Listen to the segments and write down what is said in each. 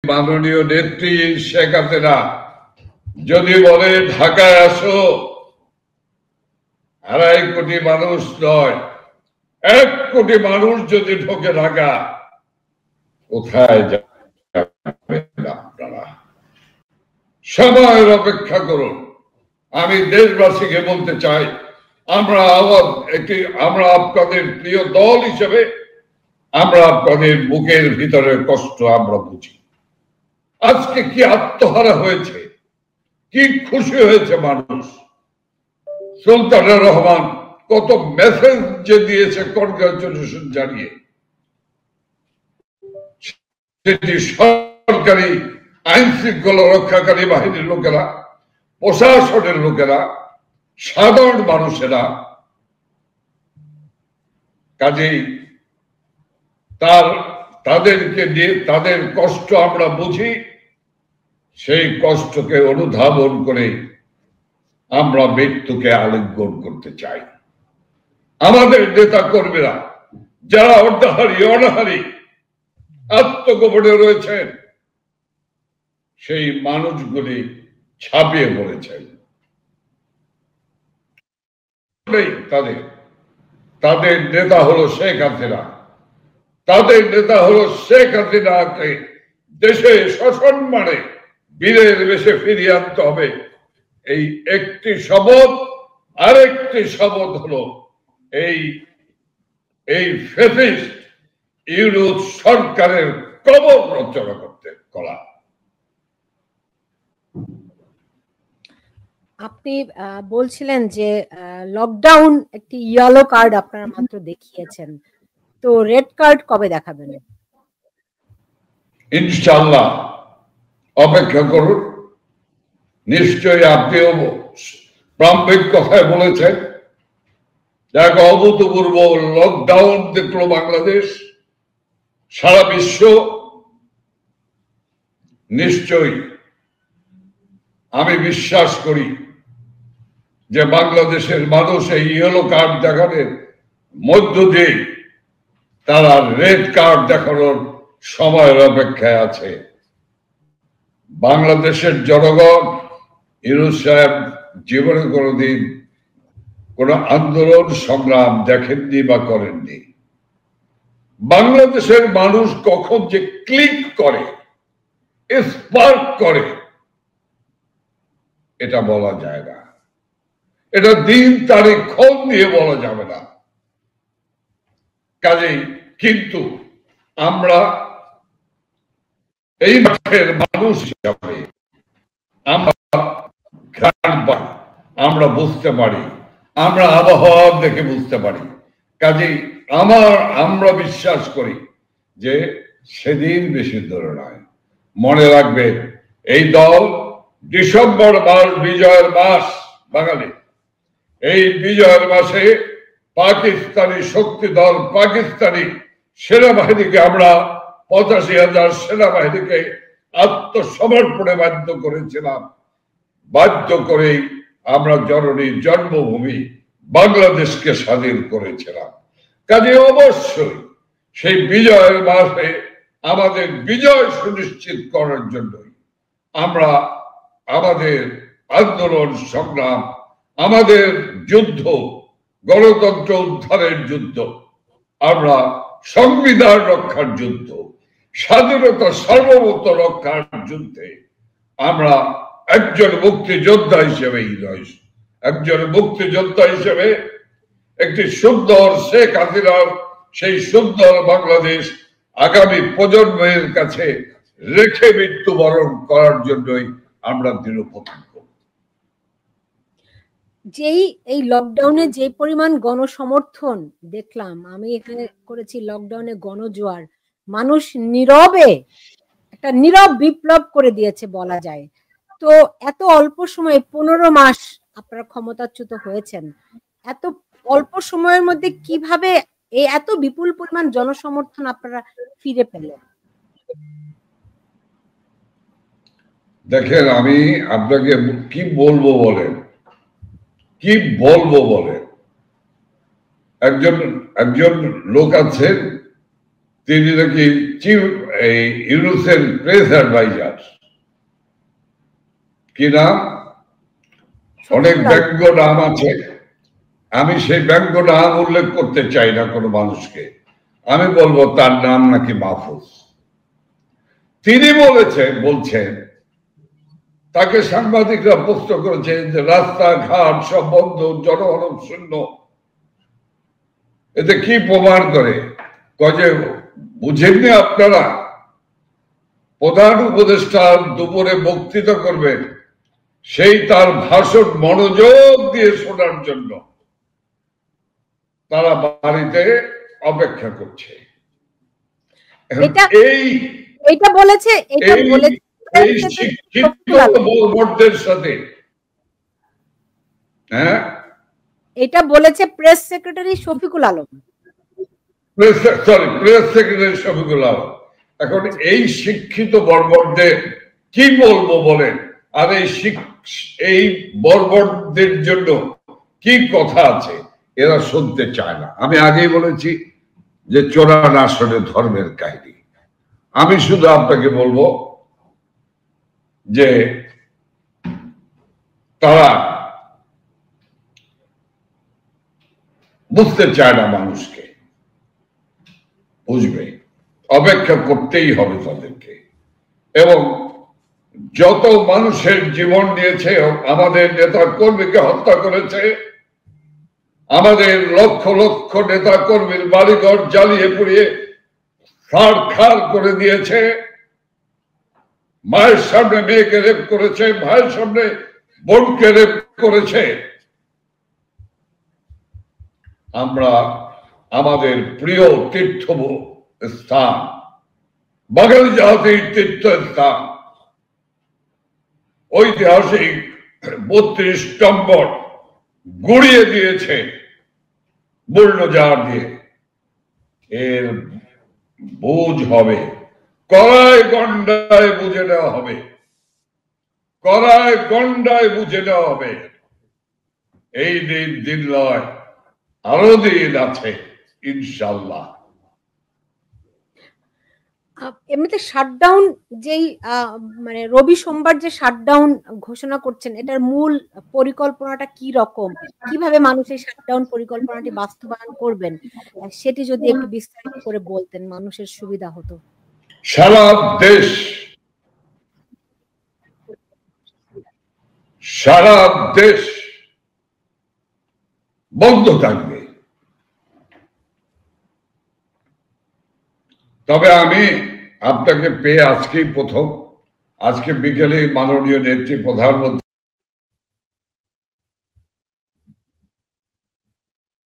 মাননীয় নেত্রী শেখ হাসিনা যদি বলে ঢাকায় আসো, 2.5 কোটি মানুষ নয়, 1 কোটি মানুষ যদি ঢোকে ঢাকা, কোথায় যাবেন আপনারা? সময়ের অপেক্ষা করুন। আমি দেশবাসীকে বলতে চাই, আমরা আপনাদের প্রিয় দল হিসেবে আমরা আপনাদের বুকের ভিতরের কষ্ট আমরা বুঝি। আজকে কি আত্মহারা হয়েছে, কি খুশি হয়েছে মানুষ। সুলতানুর রহমান কত মেসেজ যে দিয়েছে কনগ্রাচুলেশন জানিয়ে, সেটি সরকারি আইন শৃঙ্খলা রক্ষাকারী বাহিনীর লোকেরা, প্রশাসনের লোকেরা, সাধারণ মানুষেরা। কাজেই তাদেরকে দিয়ে তাদের কষ্ট আমরা বুঝি, সেই কষ্টকে অনুধাবন করে আমরা মৃত্যুকে আলিঙ্গন করতে চাই। আমাদের নেতা কর্মীরা যারা অনাহারী আত্মগোপনে রয়েছেন, সেই মানুষগুলি ছাপিয়ে পড়েছেন। তাদের নেতা হলো শেখ হাসিনা। তাদের নেতা হলো শেখ হাসিনাকে দেশে সসম্মানে বীরের বেশে ফিরিয়ে আনতে হবে। এই একটি শপথ, আরেকটি শপথ হলো এই ফ্যাসিস্ট ইউনূস সরকারের কবর রচনা করা। আপনি বলছিলেন যে লকডাউন একটি ইয়েলো কার্ড আপনারা মাত্র দেখিয়েছেন, তো রেড কার্ড কবে দেখাবেন? ইনশাআল্লাহ অপেক্ষা করুন। নিশ্চয়ই আপনিও প্রাম্ভিক কথায় বলেছেন, এক অভূতপূর্ব লকডাউন দেখলো বাংলাদেশ, সারা বিশ্ব। নিশ্চয়ই আমি বিশ্বাস করি যে বাংলাদেশের মানুষ এই ইয়েলো কার্ড দেখানোর মধ্য দিয়ে তারা রেড কার্ড দেখানোর সময়ের অপেক্ষায় আছে। বাংলাদেশের জনগণ ইউনূস সাহেব জীবনে কোনোদিন কোন আন্দোলন সংগ্রাম দেখেননি বা করেননি। বাংলাদেশের মানুষ কখন যে ক্লিক করে, স্পার্ক করে, এটা বলা যায় না। এটা দিন তারিখ ক্ষণ দিয়ে বলা যাবে না। কাজেই কিন্তু আমরা এই মাঠের মানুষ হিসাবে আমরা বুঝতে পারি, আমরা আবহাওয়া দেখে বুঝতে পারি। কাজেই আমরা বিশ্বাস করি যে সেদিন বেশি দূরে নয়। মনে রাখবে, এই দল ডিসেম্বর মাস বিজয়ের মাস বাঙালি। এই বিজয়ের মাসে পাকিস্তানি শক্তি দল, পাকিস্তানি সেনাবাহিনীকে আমরা 85,000 সেনাবাহিনীকে আত্মসমর্পণে বাধ্য করেছিলাম। বাধ্য করেই আমরা জননী জন্মভূমি বাংলাদেশকে স্বাধীন করেছিলাম। কাজে অবশ্যই সেই বিজয়ের মাসে আমাদের বিজয় সুনিশ্চিত করার জন্যই আমরা আমাদের আন্দোলন সংগ্রাম, আমাদের যুদ্ধ, গণতন্ত্র উদ্ধারের যুদ্ধ, আমরা সংবিধান রক্ষার যুদ্ধ, স্বাধীনতা সার্বভৌমত্ব রক্ষার যুদ্ধে আমরা একজন মুক্তিযোদ্ধা হিসেবেই নয়, একজন মুক্তিযোদ্ধা হিসেবে একটি সুন্দর শেখ হাসিনার সেই সুন্দর বাংলাদেশ আগামী প্রজন্মের কাছে রেখে মৃত্যুবরণ করার জন্যই আমরা দৃঢ়প্রতিজ্ঞ। যেই এই লকডাউনে যে পরিমাণ গণসমর্থন দেখলাম, আমি এখানে করেছি লকডাউনে গণজোয়ার, মানুষ নীরবে একটা নীরব বিপ্লব করে দিয়েছে বলা যায়। তো এত অল্প সময়ে 15 মাস আপনারা ক্ষমতাচ্যুত হয়েছেন, এত অল্প সময়ের মধ্যে কিভাবে এই এত বিপুল পরিমাণ জনসমর্থন আপনারা ফিরে পেলেন? দেখেন, আমি আপনাকে কি বলবো বলেন, একজন লোক আছেন, তিনি নাকি এই ইউনুসের প্রেস অ্যাডভাইজার, কি নাম, অনেক ব্যঙ্গ নাম আছে, আমি সেই ব্যঙ্গ নাম উল্লেখ করতে চাই না কোনো মানুষকে, আমি বলবো তার নাম নাকি মাহফুজ। তিনি বলছেন তাকে সাংবাদিকরা প্রশ্ন করেছেন যে রাস্তাঘাট সব বন্ধ, জনমানব শূন্য, এতে কি প্রমাণ করে? যে বুঝেননি আপনারা, প্রধান উপদেষ্টা দুপুরে বক্তৃতা করবেন, সেই তার ভাষণ মনোযোগ দিয়ে শোনার জন্য তারা বাড়িতে অপেক্ষা করছে। এইটা বলেছে এই শিক্ষিত বড়দের সাথে, হ্যাঁ, এটা বলেছে press secretary Shafiqul Alam, press secretary Shafiqul Alam. এখন এই শিক্ষিত বর্বরদের কি বলবো বলেন? আর এই বর্বরদের জন্য কি কথা আছে এরা শুনতে চায় না। আমি আগেই বলেছি যে চোরান আসলে ধর্মের কাহিনী। আমি শুধু আপনাকে বলবো যে তারা বুঝতে চায় না মানুষকে, বুঝবে, অপেক্ষা করতেই হবে তাদেরকে। এবং যত মানুষের জীবন নিয়েছে, আমাদের নেতা কর্মীকে হত্যা করেছে, আমাদের লক্ষ লক্ষ নেতা কর্মীর বাড়িঘর জ্বালিয়ে পুড়িয়ে ছাড়খাড় করে দিয়েছে, মায়ের সামনে মেয়েকে রেপ করেছে, ভাইয়ের সামনে বোনকে রেপ করেছে। আমরা আমাদের প্রিয় তীর্থ স্থান, বাঙালি জাতির তীর্থস্থান, ঐতিহাসিক 32 নম্বর গুড়িয়ে দিয়েছে বুলডোজার দিয়ে। এর বুঝ হবে, কড়ায় গন্ডায় বুঝে নেওয়া হবে, কড়ায় গন্ডায় বুঝে নেওয়া হবে। এই দিন নয়, আরো দিন আছে ইনশাল্লাহ। এমনিতে শাটডাউন যেই মানে রবি সোমবার যে শাটডাউন ঘোষণা করছেন, এটার মূল পরিকল্পনাটা কি রকম, কিভাবে মানুষ এই শাটডাউন পরিকল্পনাটি বাস্তবায়ন করবেন, সেটি যদি একটু বিস্তারিত করে বলতেন মানুষের সুবিধা হতো। সারা দেশ বন্ধ থাকবে। তবে আমি আপনাকে পেয়ে আজকেই প্রথম, আজকে বিকেলে মাননীয় নেত্রী প্রধানমন্ত্রী।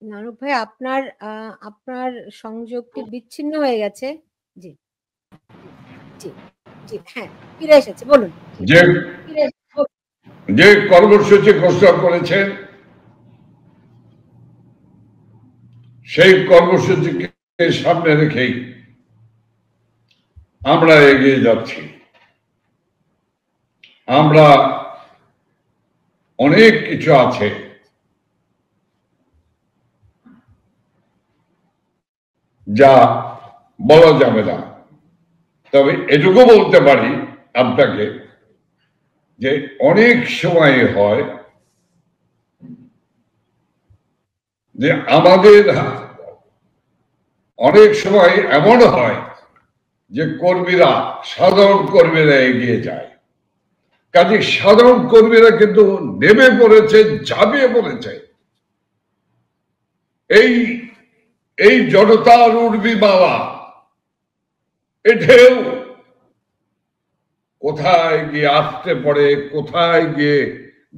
নানক ভাই, আপনার সংযোগটি বিচ্ছিন্ন হয়ে গেছে। জি জি জি, হ্যাঁ, ফিরে এসেছে, বলুন। যে কর্মসূচি ঘোষণা করেছেন, সেই কর্মসূচিকে সামনে রেখেই আমরা এগিয়ে যাচ্ছি। আমরা অনেক কিছু আছে যা বলা যাবে না, তবে এটুকু বলতে পারি আপনাকে যে অনেক সময় হয় যে আমাদের অনেক সময় এমন হয় যে কর্মীরা, সাধারণ কর্মীরা এগিয়ে যায়। কাজে সাধারণ কর্মীরা কিন্তু নেমে পড়েছে, ঝাঁপিয়ে পড়েছে এই জনতার উর্মিমালা, এটাও কোথায় গিয়ে আসতে পড়ে, কোথায় গিয়ে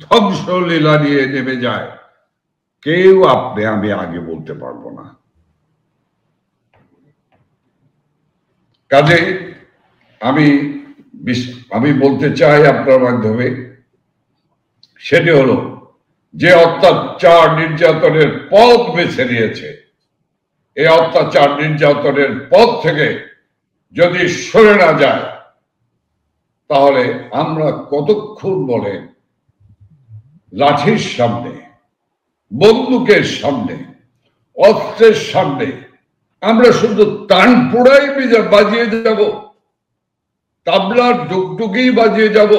ধ্বংসলীলা নিয়ে নেমে যায়, কেউ আমি আগে বলতে পারবো না। কাজে আমি বলতে চাই আপনার মাধ্যমে, সেটি হলো যে অত্যাচার নির্যাতনের পথ বেছে নিয়েছে, এই অত্যাচার নির্যাতনের পথ থেকে যদি সরে না যায়, তাহলে আমরা কতক্ষণ বলে লাঠির সামনে, বন্দুকের সামনে, অস্ত্রের সামনে আমরা শুধু তানপুরাই বাজিয়ে যাব, তাবলার ডুগডুগি বাজিয়ে যাব?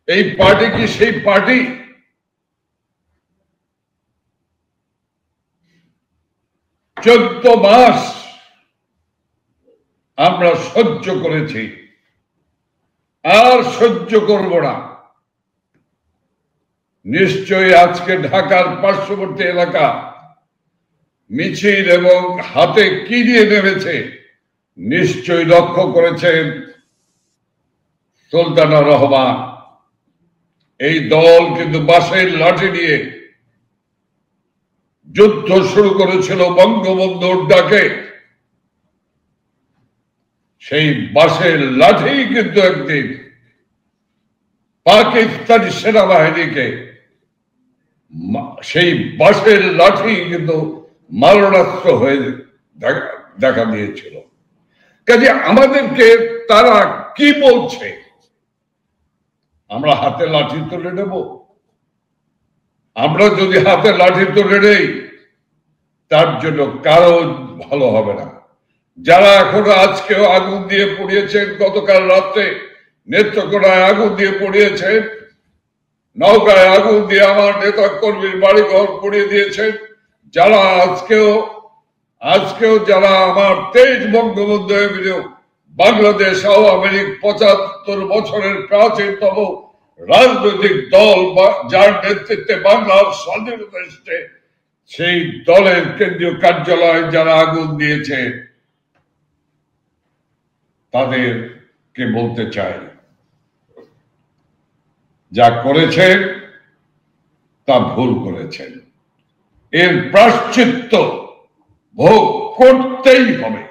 এই পার্টি কি সেই পার্টি? 14 মাস আমরা সহ্য করেছি, আর সহ্য করব না। নিশ্চয়ই আজকে ঢাকার পার্শ্ববর্তী এলাকা মিছিল এবং হাতে কি দিয়ে নেমেছে নিশ্চয়ই লক্ষ্য করেছেন সুলতানা রহমান। এই দল কিন্তু বাঁশের লাঠি দিয়ে যুদ্ধ শুরু করেছিল বঙ্গবন্ধুর ডাকে। সেই বাঁশের লাঠি কিন্তু একদিন পাকিস্তানি সেনাবাহিনীকে, সেই বাঁশের লাঠি কিন্তু মারণাস্ত্র হয়ে দেখা দিয়েছিল। কাজে আমাদেরকে তারা কি বলছে, আমরা হাতে লাঠি তুলে নেব? আমরা যদি হাতে লাঠি তুলে নেই, তার জন্য কারো ভালো হবে না। যারা এখনো আজকেও আগুন দিয়ে পুড়িয়েছেন, গতকাল রাত্রে নেত্রকোনায় আগুন দিয়ে পুড়িয়েছেন, নওগাঁয় আগুন দিয়ে আমার নেতা কর্মীর বাড়িঘর পুড়িয়ে দিয়েছেন, যারা আজকেও যারা আমার 23 বঙ্গবন্ধু এভিনিউ বাংলাদেশ আওয়ামী লীগ 75 বছরের প্রাচীনতম রাজনৈতিক দল, যার নেতৃত্বে বাংলার স্বাধীনতা এসেছে, সেই দলের কেন্দ্রীয় কার্যালয়ে যারা আগুন দিয়েছে, তাদেরকে বলতে চাই, যা করেছেন তা ভুল করেছেন। এর প্রায়শ্চিত্ত ভোগ করতেই হবে।